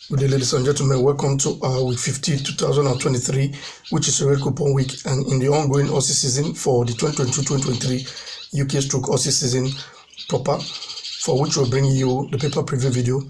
Good day, ladies and gentlemen. Welcome to our week 50 2023, which is a red coupon week, and in the ongoing Aussie season for the 2022-2023 UK stroke Aussie season proper, for which we'll bring you the paper preview video.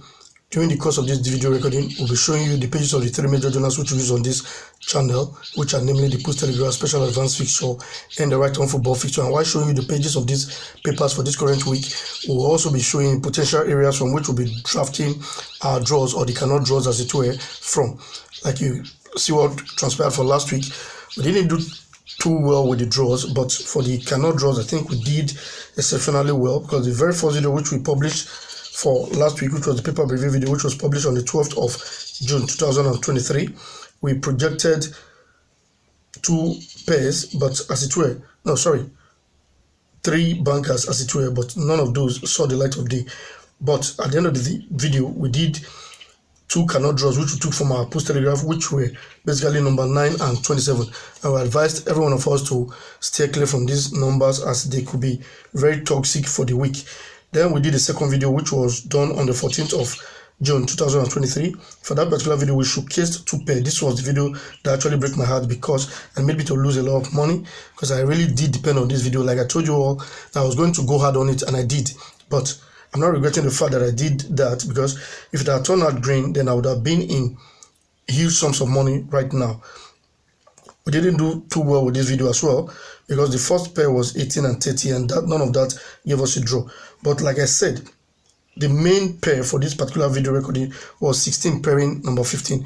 During the course of this video recording, we'll be showing you the pages of the three major journals which we use on this channel, which are namely the Post Telegraph Special Advanced Fixture and the Right On Football Fixture. And while showing you the pages of these papers for this current week, we'll also be showing potential areas from which we'll be drafting our draws, or the cannot draws as it were, from. Like you see what transpired for last week, we didn't do too well with the draws, but for the cannot draws, I think we did exceptionally well, because the very first video which we published for last week, which was the paper review video, which was published on the 12th of June 2023, we projected two pairs, but as it were, no, sorry, three bankers as it were, but none of those saw the light of day. But at the end of the video, we did two cannot draws, which we took from our Post Telegraph, which were basically number 9 and 27. And we advised every one of us to stay clear from these numbers, as they could be very toxic for the week. Then we did a second video, which was done on the 14th of June 2023. For that particular video, we showcased two pairs. This was the video that actually broke my heart, because I made me to lose a lot of money, because I really did depend on this video. Like I told you all, that I was going to go hard on it, and I did. But I'm not regretting the fact that I did that, because if it had turned out green, then I would have been in huge sums of money right now. We didn't do too well with this video as well, because the first pair was 18 and 30, and none of that gave us a draw. But like I said, the main pair for this particular video recording was 16 pairing number 15,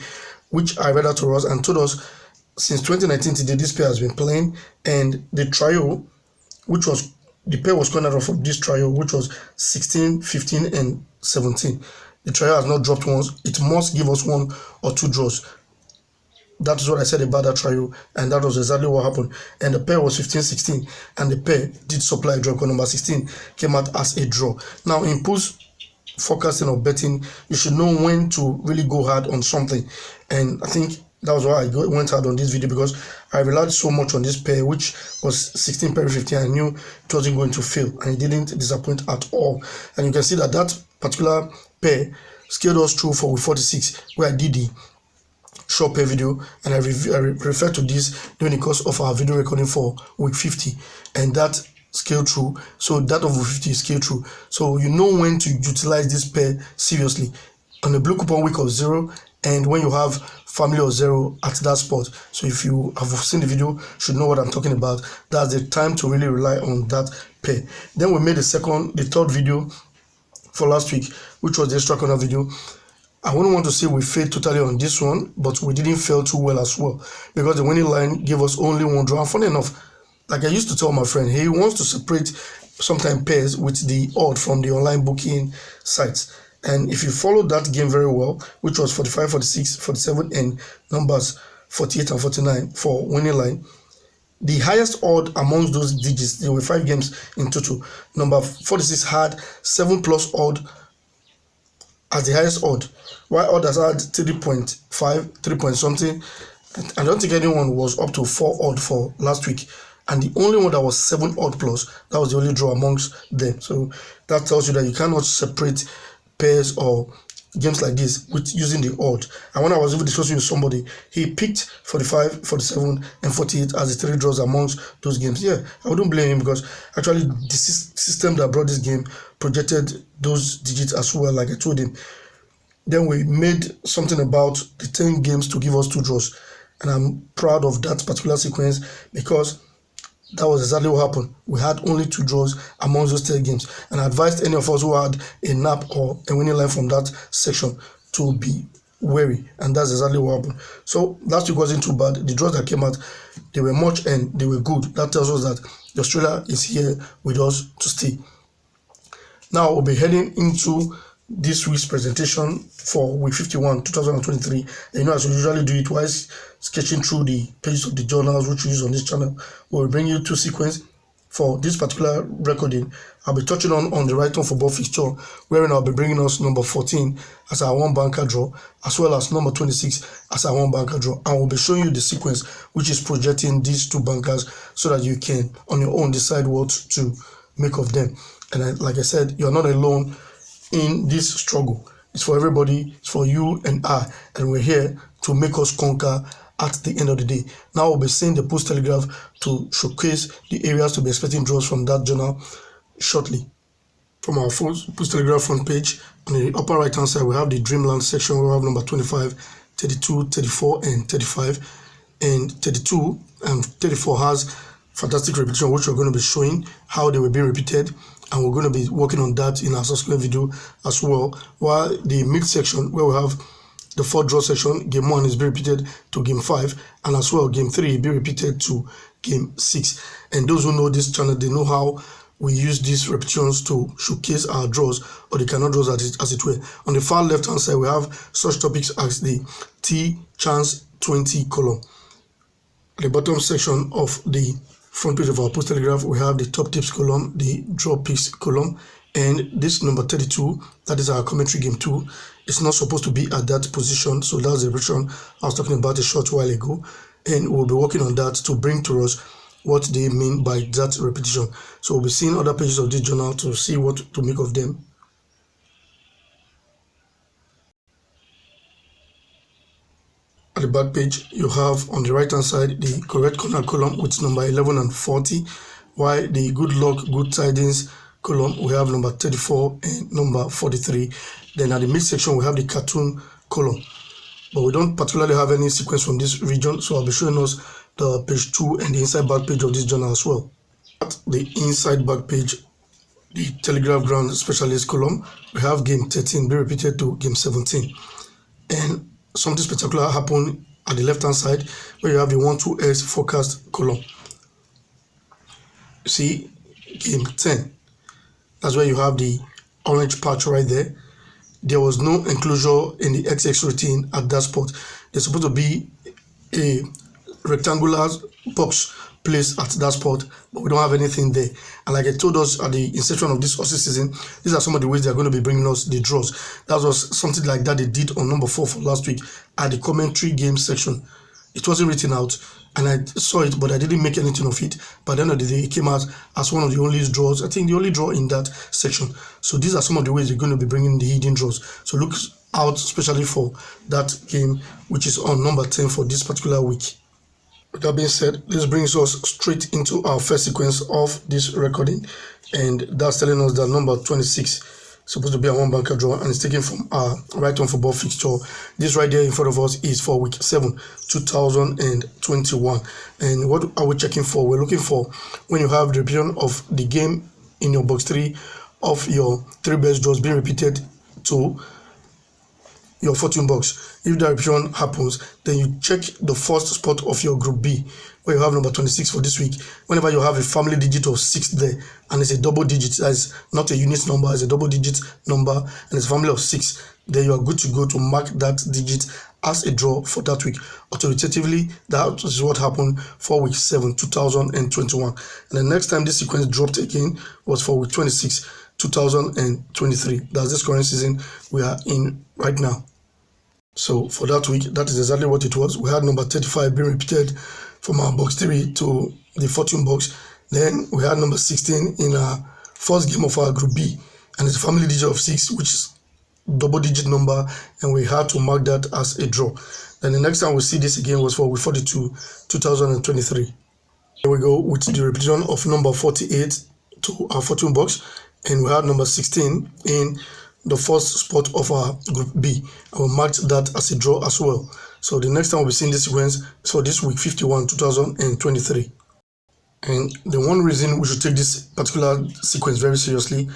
which I read out to us and told us since 2019 today this pair has been playing, and the trio, which was the pair was cornered off of this trio, which was 16, 15, and 17. The trio has not dropped once. It must give us one or two draws. That is what I said about that trio, and that was exactly what happened. And the pair was 15-16, and the pair did supply a draw, because number 16 came out as a draw. Now, in post forecasting or betting, you should know when to really go hard on something, and I think that was why I went hard on this video, because I relied so much on this pair, which was 16 pair 15. I knew it wasn't going to fail, and it didn't disappoint at all. And you can see that that particular pair scaled us through for week 46, where I did the short pair video, and I refer to this during the course of our video recording for week 50, and that scale through. So that of week 50 is scale through. So you know when to utilize this pair seriously on the blue coupon week of 0, and when you have family of 0 at that spot. So if you have seen the video, should know what I'm talking about. That's the time to really rely on that pair. Then we made the third video for last week, which was the extra corner video. I wouldn't want to say we failed totally on this one, but we didn't fail too well as well, because the winning line gave us only one draw. And funny enough, like I used to tell my friend, he wants to separate sometimes pairs with the odd from the online booking sites. And if you follow that game very well, which was 45, 46, 47, and numbers 48 and 49 for winning line, the highest odd amongst those digits, there were 5 games in total. Number 46 had 7+ odd as the highest odd, while others had 3.5, 3 point something. I don't think anyone was up to 4 odd for last week, and the only one that was 7 odd plus, that was the only draw amongst them. So that tells you that you cannot separate pairs or games like this with using the odd. And when I was even discussing with somebody, he picked 45, 47, and 48 as the 3 draws amongst those games. Yeah, I wouldn't blame him, because actually the system that brought this game projected those digits as well, like I told him. Then we made something about the 10 games to give us 2 draws, and I'm proud of that particular sequence, because that was exactly what happened. We had only 2 draws amongst those 10 games, and I advised any of us who had a nap or a winning line from that section to be wary, and that's exactly what happened. So last week wasn't too bad. The draws that came out, they were much and they were good. That tells us that Australia is here with us to stay. Now we'll be heading into this week's presentation for week 51 2023. And as we usually do it while sketching through the pages of the journals which we use on this channel, we'll bring you 2 sequences. For this particular recording, I'll be touching on the Right On Football Fixture, wherein I'll be bringing us number 14 as our 1 banker draw, as well as number 26 as our 1 banker draw. And we'll be showing you the sequence which is projecting these 2 bankers, so that you can on your own decide what to make of them. And like I said, you're not alone in this struggle. It's for everybody. It's for you and I. And we're here to make us conquer at the end of the day. Now we'll be seeing the Post Telegraph to showcase the areas to be expecting draws from that journal shortly. From our Post Telegraph front page, on the upper right hand side, we have the Dreamland section where we have number 25, 32, 34, and 35. And 32 and 34 has fantastic repetition, which we're going to be showing how they will be repeated, and we're going to be working on that in our subsequent video as well. While the mid section, where we have the 4 draw section, game 1 is be repeated to game 5, and as well game 3 be repeated to game 6. And those who know this channel, they know how we use these repetitions to showcase our draws, or the cannot draws as it were. On the far left hand side, we have such topics as the T chance 20 column. At the bottom section of the front page of our Post Telegraph, we have the top tips column, the draw picks column, and this number 32, that is our commentary game 2. It's not supposed to be at that position, so that's the repetition I was talking about a short while ago, and we'll be working on that to bring to us what they mean by that repetition. So we'll be seeing other pages of this journal to see what to make of them. At the back page, you have on the right hand side the correct corner column with number 11 and 40, while the good luck, good tidings column, we have number 34 and number 43. Then at the mid section, we have the cartoon column, but we don't particularly have any sequence from this region, so I'll be showing us the page 2 and the inside back page of this journal as well. At the inside back page, the Telegraph Ground Specialist column, we have game 13 be repeated to game 17. And something spectacular happened at the left hand side, where you have the 1-2x forecast column. See, game 10, that's where you have the orange patch right there. There was no enclosure in the XX routine at that spot. There's supposed to be a rectangular box placed at that spot, but we don't have anything there. And like I told us at the inception of this Aussie season, these are some of the ways they're going to be bringing us the draws. That was something like that they did on number 4 for last week at the commentary game section. It wasn't written out, and I saw it, but I didn't make anything of it. By the end of the day, it came out as one of the only draws, I think the only draw in that section. So these are some of the ways they're going to be bringing the hidden draws. So look out especially for that game, which is on number 10 for this particular week. With that being said, this brings us straight into our first sequence of this recording, and that's telling us that number 26 is supposed to be a one banker draw, and it's taken from our right on football fixture. This right there in front of us is for week 7 2021. And what are we checking for? We're looking for when you have the repetition of the game in your box 3 of your 3 best draws being repeated to your fortune box. If the repetition happens, then you check the first spot of your group B, where you have number 26 for this week. Whenever you have a family digit of 6 there, and it's a double digit, that's not a unit number, it's a double digit number, and it's a family of 6, then you are good to go to mark that digit as a draw for that week. Authoritatively, that is what happened for week 7 2021. And the next time this sequence dropped again was for week 26 2023. That's this current season we are in right now. So for that week, that is exactly what it was. We had number 35 being repeated from our box 3 to the fortune box. Then we had number 16 in our first game of our group B, and it's a family digit of 6, which is double digit number, and we had to mark that as a draw. Then the next time we see this again was for week 42 2023. Here we go with the repetition of number 48 to our fortune box, and we had number 16 in the first spot of our group B, and we marked that as a draw as well. So the next time we'll be seeing this sequence is for this week 51 2023. And the one reason we should take this particular sequence very seriously,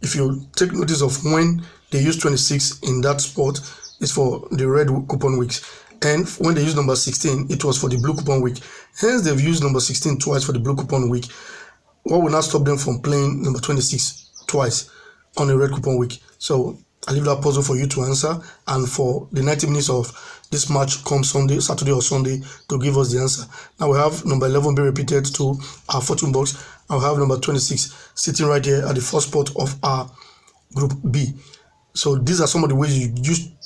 if you take notice of when they use 26 in that spot, is for the red coupon weeks, and when they use number 16, it was for the blue coupon week. Hence they've used number 16 twice for the blue coupon week. What will not stop them from playing number 26 twice on a red coupon week? So I leave that puzzle for you to answer, and for the 90 minutes of this match come Sunday, Saturday or Sunday, to give us the answer. Now we have number 11 be repeated to our fortune box, and we have number 26 sitting right here at the first spot of our group B. So these are some of the ways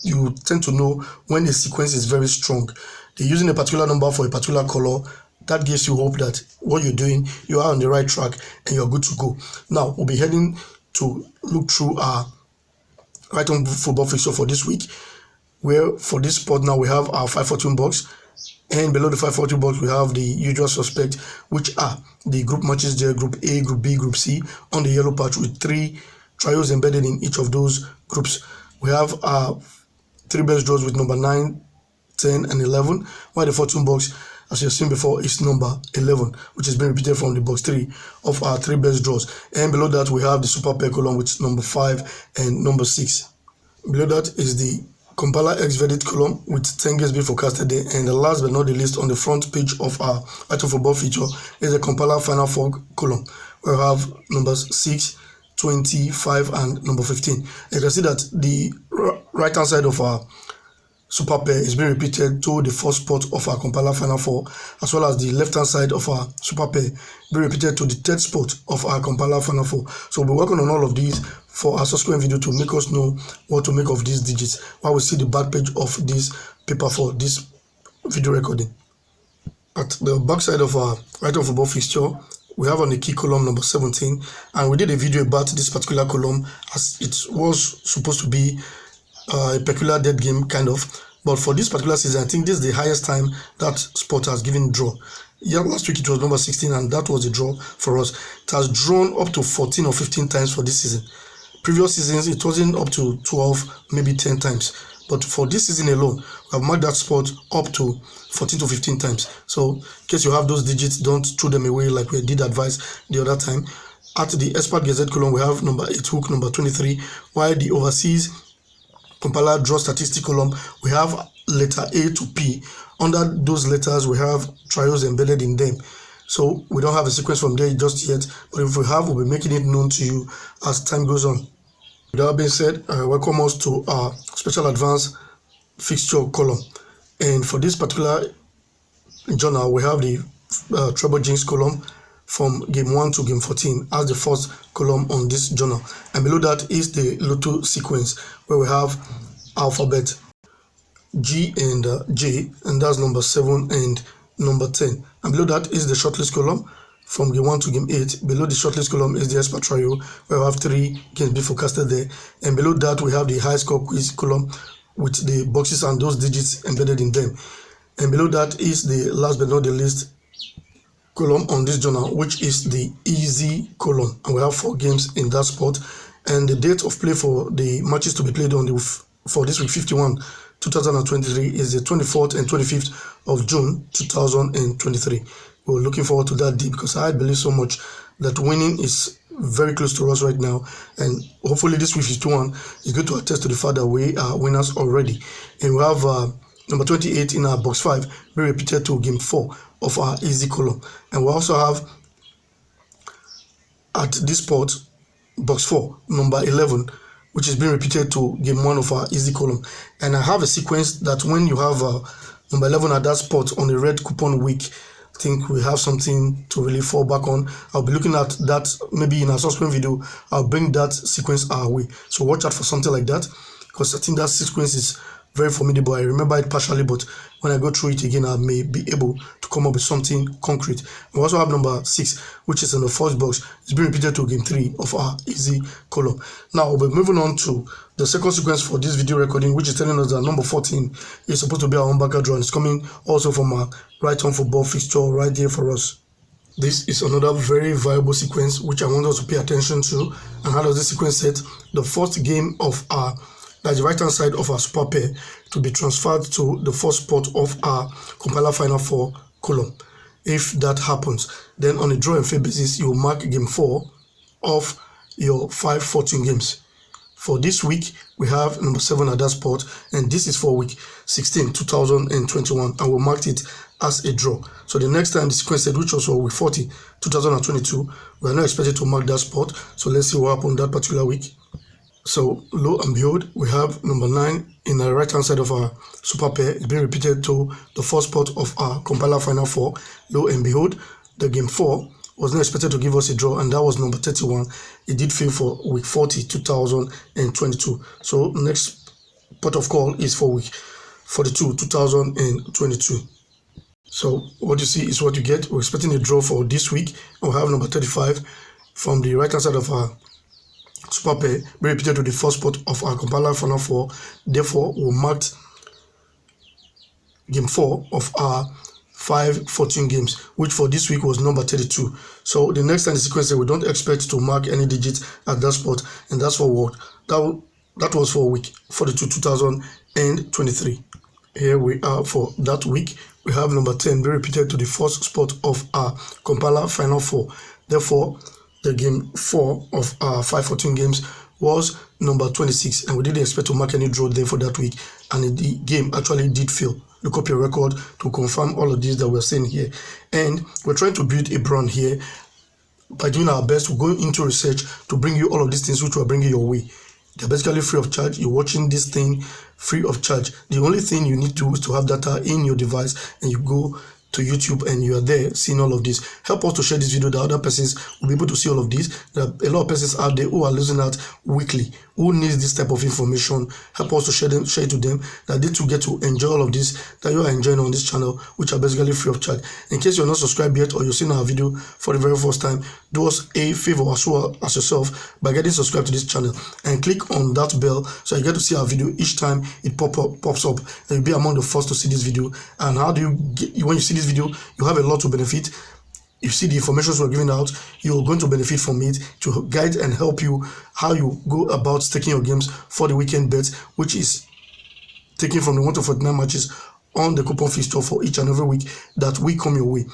you tend to know when a sequence is very strong. They're using a particular number for a particular color. That gives you hope that what you're doing, you are on the right track and you're good to go. Now we'll be heading to look through our right on football fixture for this week, where for this spot now we have our 514 box, and below the 540 box we have the usual suspect, which are the group matches there: Group A, Group B, Group C, on the yellow patch with 3 trials embedded in each of those groups. We have our 3 best draws with number 9, 10 and 11, while the 14 box, as you've seen before, is number 11, which has been repeated from the box 3 of our 3 best draws. And below that we have the super pair column with number 5 and number 6. Below that is the compiler X verdict column with 10 games being forecasted there. And the last but not the least, on the front page of our Item Football feature is the compiler final 4 column, where we have numbers 6, 25 and number 15. You can see that the right hand side of our super pair is being repeated to the first spot of our compiler final 4, as well as the left hand side of our super pair being repeated to the third spot of our compiler final 4. So we'll be working on all of these for our subsequent video to make us know what to make of these digits while we see the back page of this paper for this video recording. At the back side of our Item Football fixture, we have on the key column number 17, and we did a video about this particular column as it was supposed to be a peculiar dead game kind of, but for this particular season I think this is the highest time that spot has given draw. Yeah, last week it was number 16 and that was a draw for us. It has drawn up to 14 or 15 times for this season. Previous seasons it wasn't up to 12, maybe 10 times, but for this season alone we have marked that spot up to 14 to 15 times. So in case you have those digits, don't throw them away like we did advise the other time. At the expert gazette column we have number 8 hook, number 23, while the overseas compiler draw statistic column we have letter A to P. Under those letters we have trials embedded in them, so we don't have a sequence from there just yet, but if we have, we'll be making it known to you as time goes on. With that being said, welcome us to our special advanced fixture column, and for this particular journal we have the treble jinx column from game 1 to game 14 as the first column on this journal, and below that is the lotto sequence where we have alphabet G and J, and that's number 7 and number 10, and below that is the shortlist column from game 1 to game 8. Below the shortlist column is the expert trio where we have 3 games being forecasted there, and below that we have the high score quiz column with the boxes and those digits embedded in them, and below that is the last but not the least column on this journal, which is the easy column, and we have 4 games in that spot, and the date of play for the matches to be played on for this week 51 2023 is the 24th and 25th of June 2023. We're looking forward to that day because I believe so much that winning is very close to us right now, and hopefully this week 51 is going to attest to the fact that we are winners already. And we have number 28 in our box 5 be repeated to game 4 of our easy column, and we also have at this spot box 4 number 11, which is being repeated to game 1 of our easy column. And I have a sequence that when you have number 11 at that spot on the red coupon week, I think we have something to really fall back on. I'll be looking at that maybe in a subsequent video. I'll bring that sequence our way, so watch out for something like that, because I think that sequence is very formidable. I remember it partially, but when I go through it again, I may be able to come up with something concrete. We also have number 6, which is in the first box. It's been repeated to game 3 of our easy column. Now we'll be moving on to the second sequence for this video recording, which is telling us that number 14 is supposed to be our humbucker draw, and it's coming also from our right on football fixture right here for us. This is another very viable sequence which I want us to pay attention to. And how does this sequence set? The first game of our, that's the right hand side of our super pair, to be transferred to the first spot of our compiler final 4 column. If that happens, then on a draw and fail basis, you will mark game 4 of your 5-14 games. For this week, we have number 7 at that spot, and this is for week 16, 2021, and we marked it as a draw. So the next time the sequence said, which was for week 40, 2022, we are not expected to mark that spot. So let's see what happened that particular week. So lo and behold, we have number 9 in the right hand side of our super pair. It's been repeated to the first spot of our compiler final 4. Lo and behold, the game 4 was not expected to give us a draw, and that was number 31. It did fail for week 40, 2022. So next port of call is for week 42, 2022. So what you see is what you get. We're expecting a draw for this week. We'll have number 35 from the right hand side of our super pair be repeated to the first spot of our compiler final 4. Therefore, we marked game 4 of our 5-14 games, which for this week was number 32. So the next time the sequence we don't expect to mark any digits at that spot, and that's for what that was for week 42 2023. Here we are for that week. We have number 10 be repeated to the first spot of our compiler final 4. Therefore, the game 4 of our 5-14 games was number 26, and we didn't expect to mark any draw there for that week, and the game actually did fail. Look up your record to confirm all of this that we're saying here. And we're trying to build a brand here by doing our best. We're going into research to bring you all of these things which we're bringing your way. They're basically free of charge. You're watching this thing free of charge. The only thing you need to is to have data in your device, and you go to YouTube and you are there seeing all of this. Help us to share this video that other persons will be able to see all of this. There are a lot of persons out there who are losing out weekly, who needs this type of information. Help us to share it to them, that they too get to enjoy all of this that you are enjoying on this channel, which are basically free of charge. In case you're not subscribed yet, or you're seeing our video for the very first time, do us a favor as well as yourself by getting subscribed to this channel and click on that bell so you get to see our video each time it pops up, and you'll be among the first to see this video. And how do you get, when you see this video, you have a lot to benefit. You see the information we're giving out, you're going to benefit from it to guide and help you how you go about staking your games for the weekend bets, which is taken from the 1 to 49 matches on the coupon fee store for each and every week that we come your way.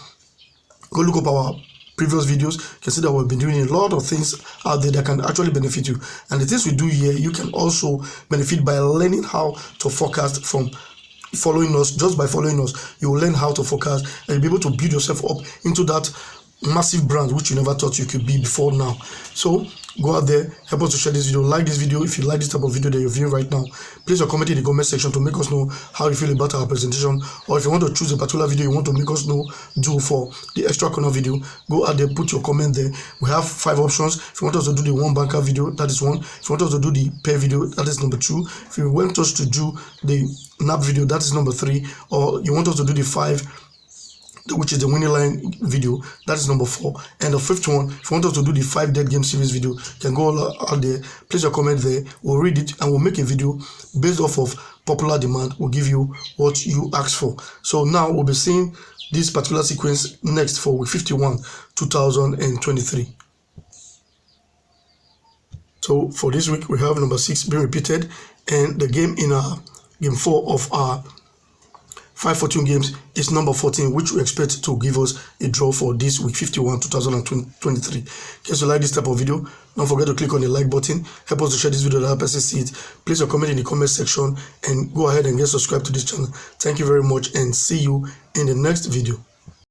Go look up our previous videos. You can see that we've been doing a lot of things out there that can actually benefit you, and the things we do here you can also benefit by learning how to forecast from following us. Just by following us, you will learn how to forecast, and you'll be able to build yourself up into that massive brand which you never thought you could be before now. So go out there, help us to share this video, like this video if you like this type of video that you're viewing right now. Place your comment in the comment section to make us know how you feel about our presentation, or if you want to choose a particular video you want to make us know do for the extra corner video, go out there, put your comment there. We have 5 options. If you want us to do the one banker video, that is 1. If you want us to do the pair video, that is number 2. If you want us to do the nap video, that is number 3. Or you want us to do the 5, which is the winning line video, that is number 4. And the 5th one, if you want us to do the 5 dead game series video, you can go out there, place your comment there, we'll read it and we'll make a video based off of popular demand. We'll give you what you asked for. So now we'll be seeing this particular sequence next for week 51 2023. So for this week we have number 6 being repeated, and the game in our game 4 of our 5-14 games is number 14, which we expect to give us a draw for this week 51 2023. In case you like this type of video, don't forget to click on the like button. Help us to share this video that help us see it. Place your comment in the comment section and go ahead and get subscribed to this channel. Thank you very much, and see you in the next video.